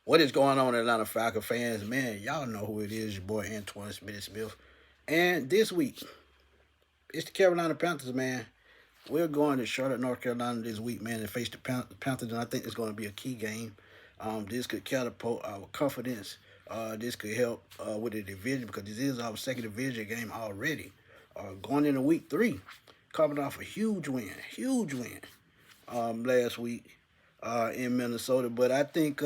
What is going on, Atlanta Falcons fans? Man, y'all know who it is. Your boy Antoine Smith. And this week, it's the Carolina Panthers, man. We're going to Charlotte, North Carolina this week, man, to face the Panthers, and I think it's going to be a key game. This could catapult our confidence. This could help with the division because this is our second division game already. Going into week three, coming off a huge win last week in Minnesota. But I think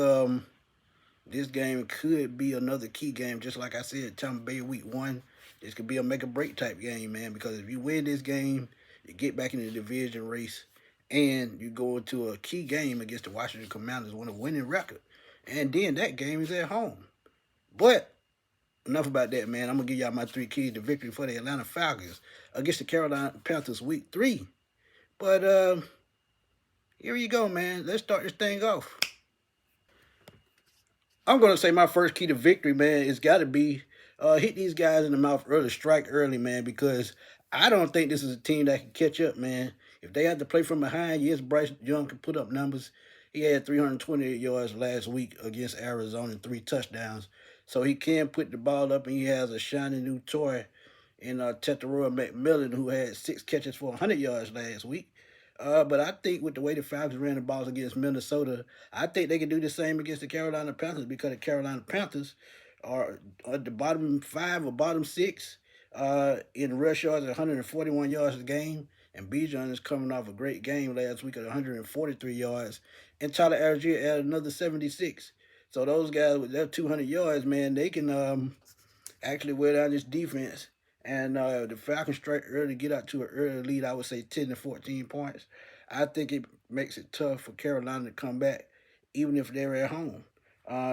this game could be another key game, just like I said, Tampa Bay week one. This could be a make or break type game, man, because if you win this game, you get back in the division race and you go into a key game against the Washington Commanders with a winning record. And then that game is at home. But enough about that, man. I'm going to give y'all my three keys to victory for the Atlanta Falcons against the Carolina Panthers week three. But here you go, man. Let's start this thing off. I'm gonna say my first key to victory, man, it's got to be hit these guys in the mouth early, strike early, man, because I don't think this is a team that can catch up, man. If they have to play from behind, yes, Bryce Young can put up numbers. He had 328 yards last week against Arizona and 3 touchdowns, so he can put the ball up, and he has a shiny new toy in Teteroy McMillan, who had 6 catches for 100 yards last week. But I think with the way the Falcons ran the balls against Minnesota, I think they can do the same against the Carolina Panthers because the Carolina Panthers are at the bottom five or bottom six in rush yards at 141 yards a game. And Bijan is coming off a great game last week at 143 yards. And Tyler Algier added another 76. So those guys with their 200 yards, man, they can actually wear down this defense. And the Falcons strike early, get out to an early lead, I would say 10 to 14 points. I think it makes it tough for Carolina to come back, even if they're at home.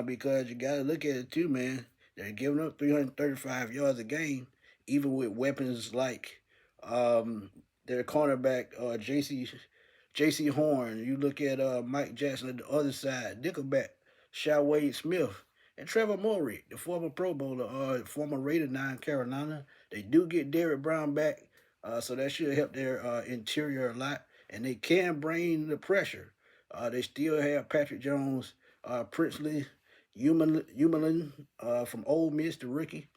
Because you got to look at it too, man. They're giving up 335 yards a game, even with weapons like their cornerback, J.C. Horn. You look at Mike Jackson at the other side, Nickelback, Sha Wade Smith, and Trevor Murray, the former Pro Bowler, former Raider now in Carolina. They do get Derrick Brown back, so that should help their interior a lot. And they can bring the pressure. They still have Patrick Jones, Princely, Humelin from Ole Miss, the rookie.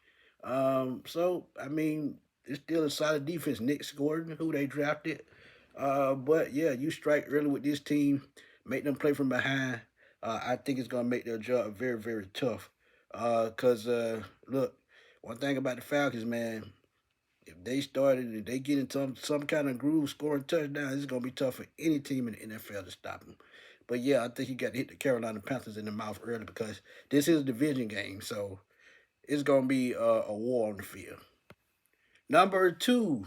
So, I mean, it's still a solid defense. Nick Gordon, who they drafted. But, yeah, you strike early with this team, make them play from behind. I think it's going to make their job very, very tough. Because, look, one thing about the Falcons, man, if they get into some kind of groove, scoring touchdowns, it's going to be tough for any team in the NFL to stop them. But, yeah, I think you got to hit the Carolina Panthers in the mouth early because this is a division game. So it's going to be a war on the field. Number two,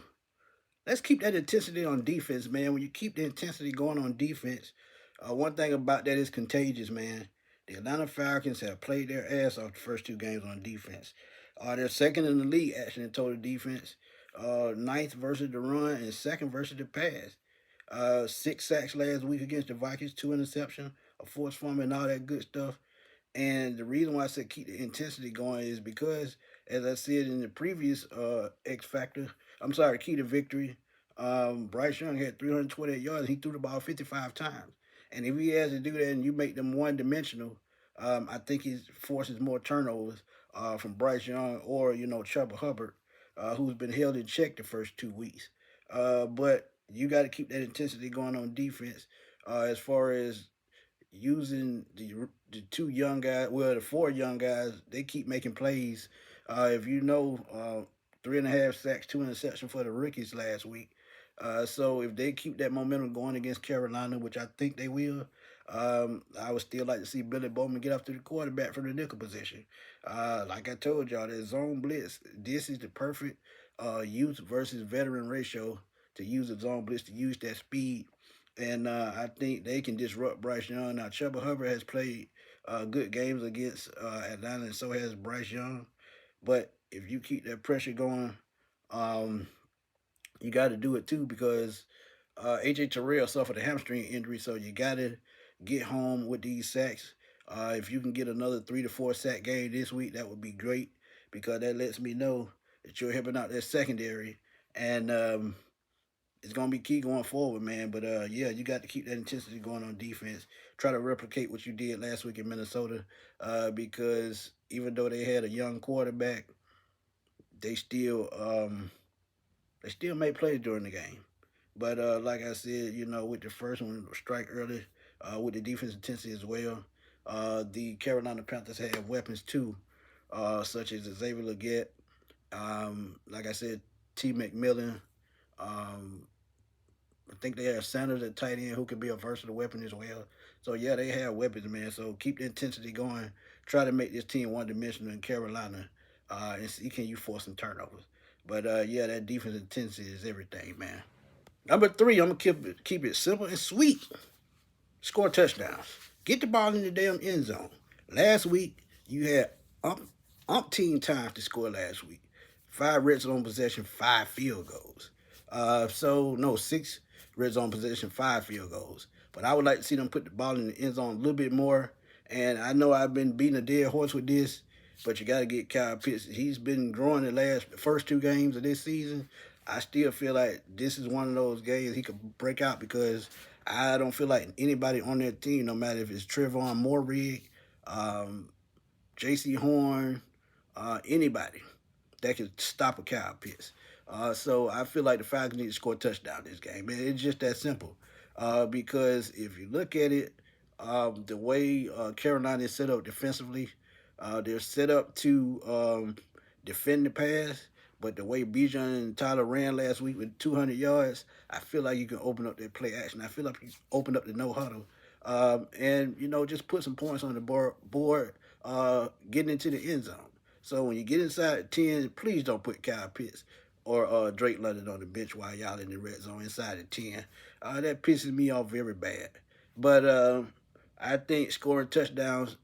let's keep that intensity on defense, man. When you keep the intensity going on defense, one thing about that is contagious, man. The Atlanta Falcons have played their ass off the first two games on defense. They're second in the league, actually, in total defense. Ninth versus the run and second versus the pass. 6 sacks last week against the Vikings, 2 interceptions, a forced fumble, and all that good stuff. And the reason why I said keep the intensity going is because, as I said in the previous X Factor, key to victory, Bryce Young had 328 yards and he threw the ball 55 times. And if he has to do that and you make them one dimensional, I think he forces more turnovers from Bryce Young or, Chuba Hubbard, who's been held in check the first 2 weeks. But you got to keep that intensity going on defense as far as using the two young guys, well, the four young guys, they keep making plays. If you know, 3.5 sacks, 2 interceptions for the rookies last week. So if they keep that momentum going against Carolina, which I think they will, I would still like to see Billy Bowman get after the quarterback from the nickel position. Like I told y'all, that zone blitz, this is the perfect youth versus veteran ratio to use the zone blitz, to use that speed. And I think they can disrupt Bryce Young. Now, Chuba Hubbard has played good games against Atlanta, and so has Bryce Young. But if you keep that pressure going, um, you got to do it too because AJ Terrell suffered a hamstring injury, so you got to get home with these sacks. If you can get another 3 to 4 sack game this week, that would be great because that lets me know that you're helping out that secondary. And It's gonna be key going forward, man. But yeah, you got to keep that intensity going on defense. Try to replicate what you did last week in Minnesota, because even though they had a young quarterback, they still they still made plays during the game. But like I said, with the first one, strike early, with the defense intensity as well. The Carolina Panthers have weapons too, such as Xavier Leggett. Like I said, T. McMillan. Um, I think they have Sanders at tight end who can be a versatile weapon as well. So yeah, they have weapons, man. So keep the intensity going. Try to make this team one dimensional in Carolina, and see can you force some turnovers. But yeah, that defense intensity is everything, man. Number three, I'm gonna keep it simple and sweet. Score touchdowns. Get the ball in the damn end zone. Last week you had umpteen times to score last week. 5 red zone possession, 5 field goals. So no, 6 red zone possession, 5 field goals. But I would like to see them put the ball in the end zone a little bit more. And I know I've been beating a dead horse with this, but you got to get Kyle Pitts. He's been growing the first 2 games of this season. I still feel like this is one of those games he could break out because I don't feel like anybody on that team, no matter if it's Trevon Moehrig, um, J.C. Horn, anybody that can stop a Kyle Pitts. So I feel like the Falcons need to score a touchdown this game, man. It's just that simple. Because if you look at it, the way Carolina is set up defensively, they're set up to defend the pass. But the way Bijan and Tyler ran last week with 200 yards, I feel like you can open up that play action. I feel like you open up the no huddle, and just put some points on the board, getting into the end zone. So when you get inside 10, please don't put Kyle Pitts or Drake London on the bench while y'all in the red zone inside the 10. That pisses me off very bad. But I think scoring touchdowns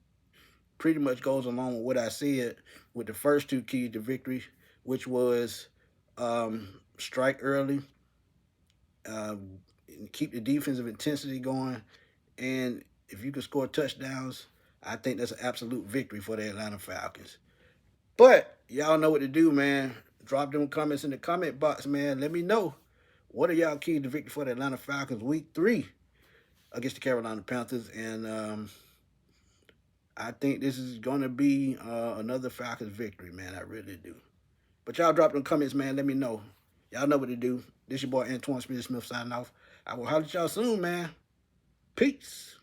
pretty much goes along with what I said with the first 2 keys to victory, which was strike early, um, keep the defensive intensity going, and if you can score touchdowns, I think that's an absolute victory for the Atlanta Falcons. But y'all know what to do, man. Drop them comments in the comment box, man. Let me know what are y'all keys to victory for the Atlanta Falcons week 3 against the Carolina Panthers, and I think this is gonna be another Falcons victory, man. I really do. But y'all drop them comments, man. Let me know. Y'all know what to do. This your boy Antoine Smith signing off. I will holler at y'all soon, man. Peace.